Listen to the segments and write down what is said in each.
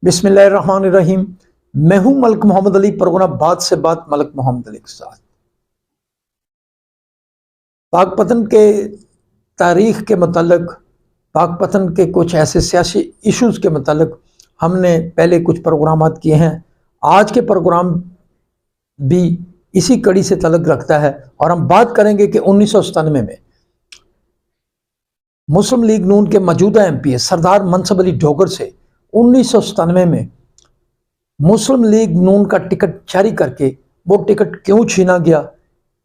बिस्मिल्लाहिर्रहमानिर्रहीम। मैं हूं मलिक मोहम्मद अली, प्रोग्राम बात से बात मलिक मोहम्मद अली के साथ। पाकपतन के तारीख के मतलब पाकपतन के कुछ ऐसे सियासी इश्यूज़ के मतलब हमने पहले कुछ प्रोग्राम किए हैं। आज के प्रोग्राम भी इसी कड़ी से तल्लुक़ रखता है और हम बात करेंगे कि 1997 में मुस्लिम लीग नून के मौजूदा एमपी सरदार मनसब अली डोगर से 1997 में मुस्लिम लीग नून का टिकट जारी करके वो टिकट क्यों छीना गया,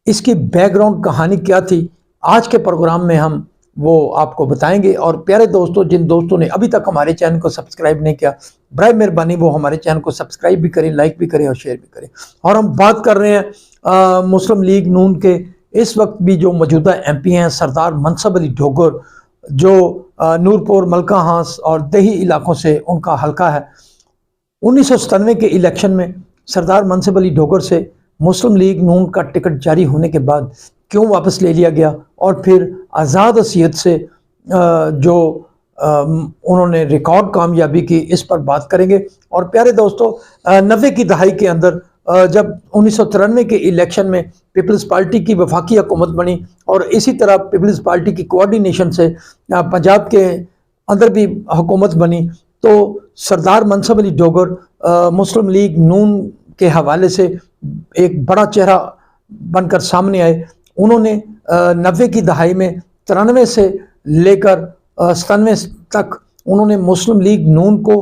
इसकी बैकग्राउंड कहानी क्या थी, आज के प्रोग्राम में हम वो आपको बताएंगे। और प्यारे दोस्तों, जिन दोस्तों ने अभी तक हमारे चैनल को सब्सक्राइब नहीं किया, बराए मेहरबानी वो हमारे चैनल को सब्सक्राइब भी करें, लाइक भी करें और शेयर भी करें। और हम बात कर रहे हैं मुस्लिम लीग नून के इस वक्त भी जो मौजूदा एमपी हैं सरदार मनसब अली डोगर, जो नूरपुर, मलका हांस और दही इलाकों से उनका हल्का है। 1997 के इलेक्शन में सरदार मनसब अली डोगर से मुस्लिम लीग नून का टिकट जारी होने के बाद क्यों वापस ले लिया गया और फिर आज़ाद हसीयत से जो उन्होंने रिकॉर्ड कामयाबी की, इस पर बात करेंगे। और प्यारे दोस्तों, 90 की दहाई के अंदर जब 1993 के इलेक्शन में पीपल्स पार्टी की वफाकी हुकूमत बनी और इसी तरह पीपल्स पार्टी की कोऑर्डिनेशन से पंजाब के अंदर भी हुकूमत बनी, तो सरदार मनसब अली डोगर मुस्लिम लीग नून के हवाले से एक बड़ा चेहरा बनकर सामने आए। उन्होंने 90 की दहाई में 93 से लेकर 97 तक उन्होंने मुस्लिम लीग नून को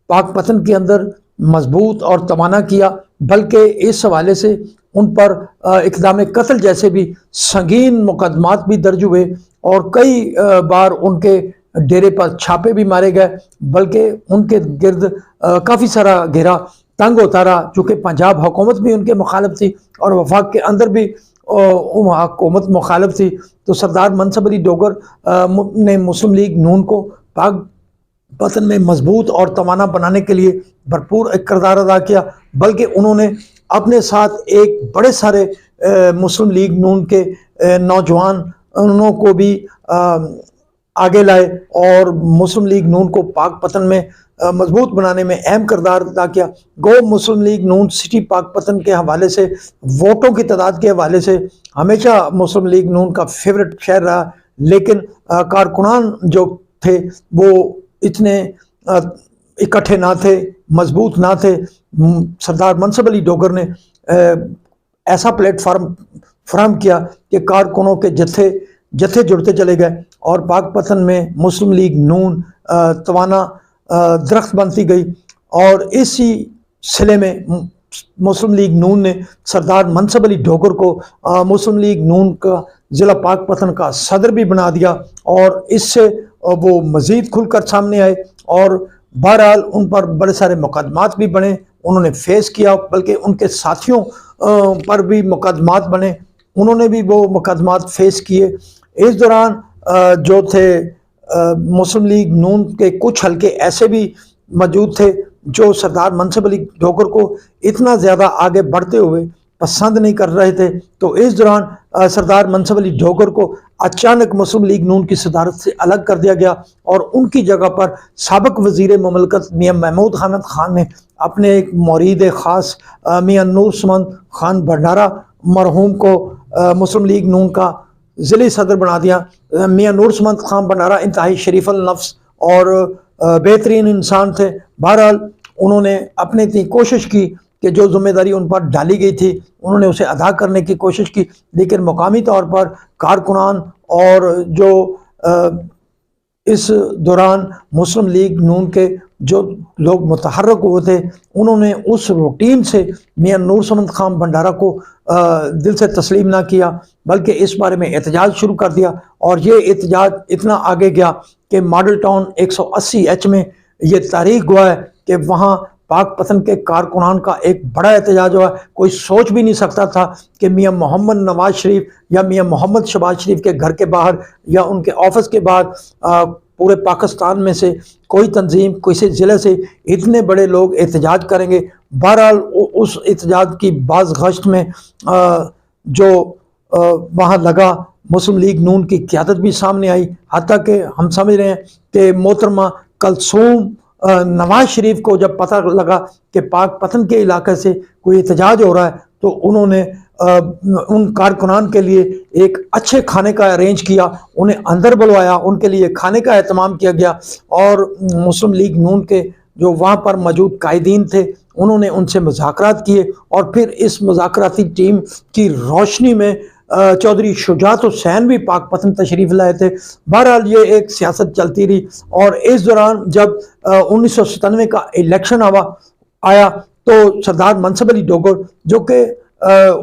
पाकपतन के अंदर मजबूत और तवाना किया, बल्कि इस हवाले से उन पर इक़दाम कत्ल जैसे भी संगीन मुकदमात भी दर्ज हुए और कई बार उनके डेरे पर छापे भी मारे गए, बल्कि उनके गिर्द काफ़ी सारा घेरा तंग होता रहा, चूँकि पंजाब हुकूमत भी उनके मुखालिफ थी और वफाक के अंदर भी हुकूमत मुखालिफ थी। तो सरदार मनसब अली डोगर ने मुस्लिम लीग नून को पाकपतन में मजबूत और तवाना बनाने के लिए भरपूर एक किरदार अदा किया, बल्कि उन्होंने अपने साथ एक बड़े सारे मुस्लिम लीग नून के नौजवानों को भी आगे लाए और मुस्लिम लीग नून को पाकपतन में मजबूत बनाने में अहम किरदार अदा किया। गो मुस्लिम लीग नून सिटी पाकपतन के हवाले से, वोटों की तादाद के हवाले से हमेशा मुस्लिम लीग नून का फेवरेट शहर रहा, लेकिन कारकुनान जो थे वो इतने इकट्ठे ना थे, मजबूत ना थे। सरदार मनसब अली डोगर ने ऐसा प्लेटफार्म फराहम किया कि कारकुनों के जत्थे जुड़ते चले गए और पाकपतन में मुस्लिम लीग नून तवाना दरख्त बनती गई। और इसी सिले में मुस्लिम लीग नून ने सरदार मनसब अली डोगर को मुस्लिम लीग नून का ज़िला पाकपतन का सदर भी बना दिया और इससे वो मज़ीद खुलकर सामने आए और बहरहाल उन पर बड़े सारे मुकदमात भी बने, उन्होंने फेस किया, बल्कि उनके साथियों पर भी मुकदमात बने, उन्होंने भी वो मुकदमात फेस किए। इस दौरान जो थे मुस्लिम लीग नून के कुछ हल्के ऐसे भी मौजूद थे जो सरदार मनसब अली डोगर को इतना ज़्यादा आगे बढ़ते हुए पसंद नहीं कर रहे थे। तो इस दौरान सरदार मनसब अली डोगर को अचानक मुस्लिम लीग नून की सदारत से अलग कर दिया गया और उनकी जगह पर साबिक वज़ीर ममलकत मियाँ महमूद अहमद खान ने अपने एक मुरीद ख़ास मियाँ नूरसमंद खान भंडारा मरहूम को मुस्लिम लीग नून का ज़िले सदर बना दिया। मियाँ नूरसमंद खान भंडारा इंतहाई शरीफ अल नफ्स और बेहतरीन इंसान थे। बहरहाल उन्होंने अपनी इतनी कोशिश की कि जो जिम्मेदारी उन पर डाली गई थी उन्होंने उसे अदा करने की कोशिश की, लेकिन मुकामी तौर पर कारकुनान और जो इस दौरान मुस्लिम लीग नून के जो लोग मुतहर्रिक हुए थे उन्होंने उस रूटीन से मियाँ नूरसमंद खान भंडारा को दिल से तस्लीम ना किया, बल्कि इस बारे में एहतजाज शुरू कर दिया। और ये एहतजाज इतना आगे गया कि मॉडल टाउन 180H में ये तारीख हुआ है कि वहाँ पाकपतन के कारकुनान का एक बड़ा एहतजाज हुआ। कोई सोच भी नहीं सकता था कि मियाँ मोहम्मद नवाज शरीफ या मियाँ मोहम्मद शहबाज शरीफ के घर के बाहर या उनके ऑफिस के बाहर पूरे पाकिस्तान में से कोई तंजीम, किसी ज़िले से इतने बड़े लोग एहतजाज करेंगे। बहरहाल उस एहतजाज की बाज़ गश्त में जो वहाँ लगा, मुस्लिम लीग नून की क़यादत भी सामने आई, हत्ता कि हम समझ रहे हैं कि मोहतरमा कलसूम नवाज शरीफ को जब पता लगा कि पाक पतन के इलाके से कोई एहतजाज हो रहा है, तो उन्होंने उन कारकुनान के लिए एक अच्छे खाने का अरेंज किया, उन्हें अंदर बुलवाया, उनके लिए खाने का एहतमाम किया गया। और मुस्लिम लीग नून के जो वहाँ पर मौजूद कायदीन थे, उन्होंने उनसे मुज़ाकरात किए और फिर इस मुज़ाकराती टीम की रोशनी में चौधरी शुजात हुसैन भी पाक पतन तशरीफ़ लाए थे। बहरहाल ये एक सियासत चलती रही और इस दौरान जब 1997 का इलेक्शन आया तो सरदार मनसब अली डोगर, जो कि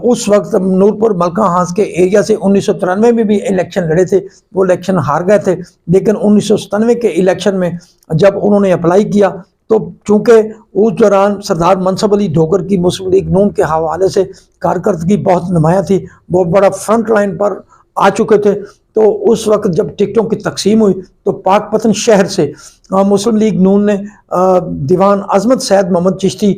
उस वक्त नूरपुर मलका हांस के एरिया से 1993 में भी इलेक्शन लड़े थे, वो इलेक्शन हार गए थे। लेकिन 1997 के इलेक्शन में जब उन्होंने अप्लाई किया तो चूंकि उस दौरान सरदार मनसब अली डोगर की मुस्लिम लीग नून के हवाले से कारकर्दगी बहुत नुमाया थी, वो बड़ा फ्रंट लाइन पर आ चुके थे। तो उस वक्त जब टिकटों की तकसीम हुई तो पाक पतन शहर से मुस्लिम लीग नून ने दीवान अजमत सैयद मोहम्मद चिश्ती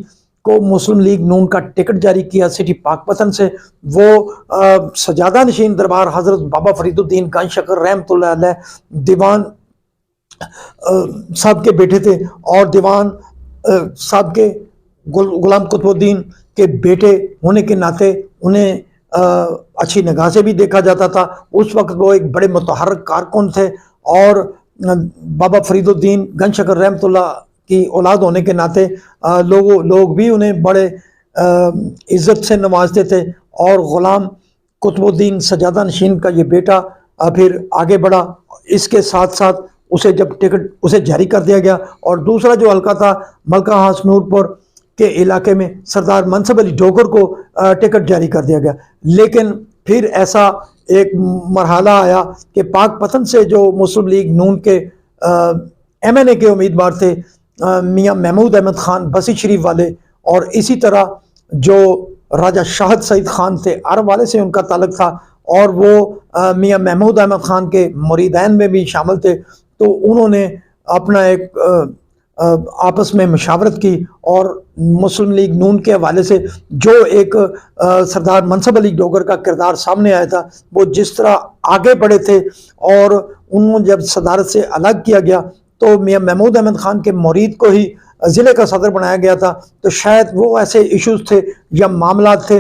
को मुस्लिम लीग नून का टिकट जारी किया सिटी पाक पतन से। वो सजादा नशीन दरबार हजरत बाबा फरीदुद्दीन गंज शकर रहमतुल्लाह अलैह दीवान साहब के बेटे थे और दीवान साहब के गुलाम कुतुबुद्दीन के बेटे होने के नाते उन्हें अच्छी निगाह से भी देखा जाता था। उस वक्त वो एक बड़े मुतहर्रिक कारकुन थे और बाबा फरीदुद्दीन गंज शकर रहमतुल्लाह की औलाद होने के नाते लोग भी उन्हें बड़े इज़्ज़त से नवाजते थे। और ग़ुलाम कुतुबुद्दीन सजादा नशीन का ये बेटा फिर आगे बढ़ा। इसके साथ साथ उसे जब टिकट उसे जारी कर दिया गया और दूसरा जो हल्का था मलका हांस नूरपुर के इलाके में सरदार मनसब अली डोगर को टिकट जारी कर दिया गया। लेकिन फिर ऐसा एक मरहला आया कि पाक पतन से जो मुस्लिम लीग नून के MNA के उम्मीदवार थे मियाँ महमूद अहमद खान बसी शरीफ वाले, और इसी तरह जो राजा शाहद सईद खान थे अरब वाले से उनका ताल्लुक था और वो मियाँ महमूद अहमद खान के मुरीदैन में भी शामिल थे। तो उन्होंने अपना एक आपस में मशावरत की और मुस्लिम लीग नून के हवाले से जो एक सरदार मनसब अली डोगर का किरदार सामने आया था, वो जिस तरह आगे बढ़े थे और उन्होंने जब सदारत से अलग किया गया तो मियाँ महमूद अहमद खान के मुरीद को ही ज़िले का सदर बनाया गया था। तो शायद वो ऐसे इश्यूज थे या मामला थे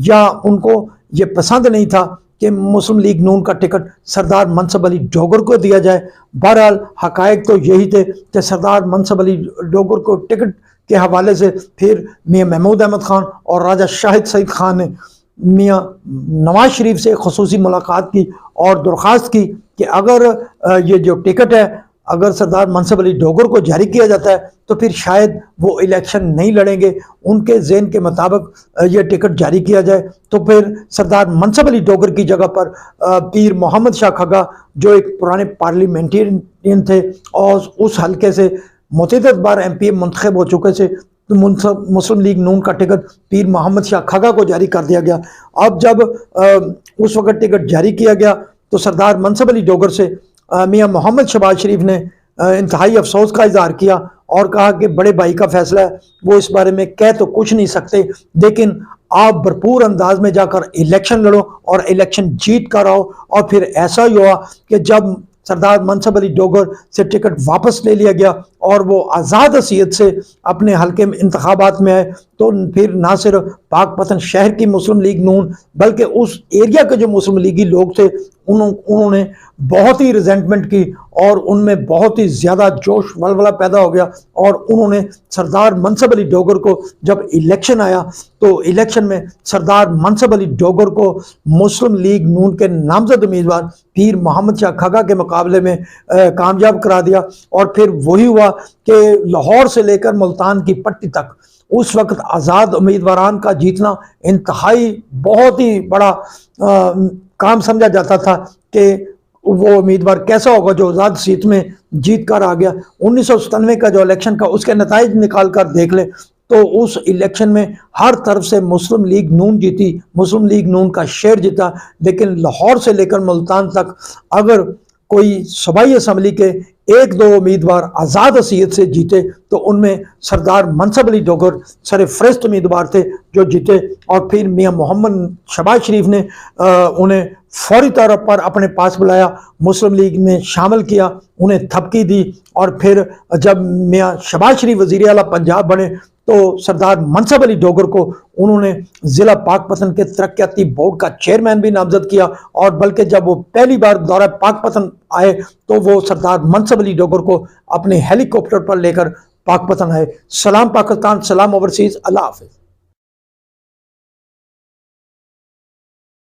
या उनको ये पसंद नहीं था कि मुस्लिम लीग नून का टिकट सरदार मनसब अली डोगर को दिया जाए। बहरहाल हकायक तो यही थे कि सरदार मनसब अली डोगर को टिकट के हवाले से फिर मियाँ महमूद अहमद खान और राजा शाहिद सईद खान ने मियाँ नवाज शरीफ से खुसूसी मुलाकात की और दरख्वास्त की कि अगर ये जो टिकट है अगर सरदार मनसब अली डोगर को जारी किया जाता है तो फिर शायद वो इलेक्शन नहीं लड़ेंगे। उनके ज़हन के मुताबिक ये टिकट जारी किया जाए तो फिर सरदार मनसब अली डोगर की जगह पर पीर मोहम्मद शाह खगा जो एक पुराने पार्लियामेंटेरियन थे और उस हल्के से मुतअद्दिद बार MPA मुंतखब हो चुके थे, तो मुस्लिम लीग नून का टिकट पीर मोहम्मद शाह खगा को जारी कर दिया गया। अब जब उस वक्त टिकट जारी किया गया तो सरदार मनसब अली डोगर से मियाँ मोहम्मद शहबाज शरीफ ने इंतहाई अफसोस का इजहार किया और कहा कि बड़े भाई का फैसला है, वो इस बारे में कह तो कुछ नहीं सकते, लेकिन आप भरपूर अंदाज में जाकर इलेक्शन लड़ो और इलेक्शन जीत कर आओ। और फिर ऐसा ही हुआ कि जब सरदार मनसब अली डोगर से टिकट वापस ले लिया गया और वो आज़ाद हसीयत से अपने हल्के में इंतखाबात में आए, तो फिर ना सिर्फ पाक पतन शहर की मुस्लिम लीग नून बल्कि उस एरिया के जो मुस्लिम लीगी लोग थे उन्होंने बहुत ही रिजेंटमेंट की और उनमें बहुत ही ज़्यादा जोश वलवला पैदा हो गया। और उन्होंने सरदार मनसब अली डोगर को जब इलेक्शन आया तो इलेक्शन में सरदार मनसब अली डोगर को मुस्लिम लीग नून के नामजद उम्मीदवार पीर मोहम्मद शाह खगा के मुकाबले में कामयाब करा दिया। और फिर वही हुआ कि लाहौर से लेकर मुल्तान की पट्टी तक उस वक्त आज़ाद उम्मीदवारान का जीतना इंतहाई बहुत ही बड़ा काम समझा जाता था कि वो उम्मीदवार कैसा होगा जो आज़ाद सीट में जीत कर आ गया। 1997 का जो इलेक्शन का उसके नताइज निकाल कर देख ले तो उस इलेक्शन में हर तरफ से मुस्लिम लीग नून जीती, मुस्लिम लीग नून का शेर जीता। लेकिन लाहौर से लेकर मुल्तान तक अगर कोई सूबाई असम्बली के एक दो उम्मीदवार आज़ाद हसीयत से जीते तो उनमें सरदार मनसब अली डोगर सरफहरिस्त उम्मीदवार थे जो जीते, और फिर मियाँ मोहम्मद शहबाज शरीफ ने उन्हें फौरी तौर पर अपने पास बुलाया, मुस्लिम लीग में शामिल किया, उन्हें थपकी दी, और फिर जब मियाँ शहबाज शरीफ वज़ीर आला पंजाब बने तो सरदार मनसब अली डोगर को उन्होंने ज़िला पाकपतन के तरक्याती बोर्ड का चेयरमैन भी नामजद किया, और बल्कि जब वो पहली बार दौरा पाकपतन आए तो वो सरदार मनसब अली डोगर को अपने हेलीकॉप्टर पर लेकर पाकपतन आए। सलाम पाकिस्तान, सलाम ओवरसीज़, अल्लाह हाफ़िज़।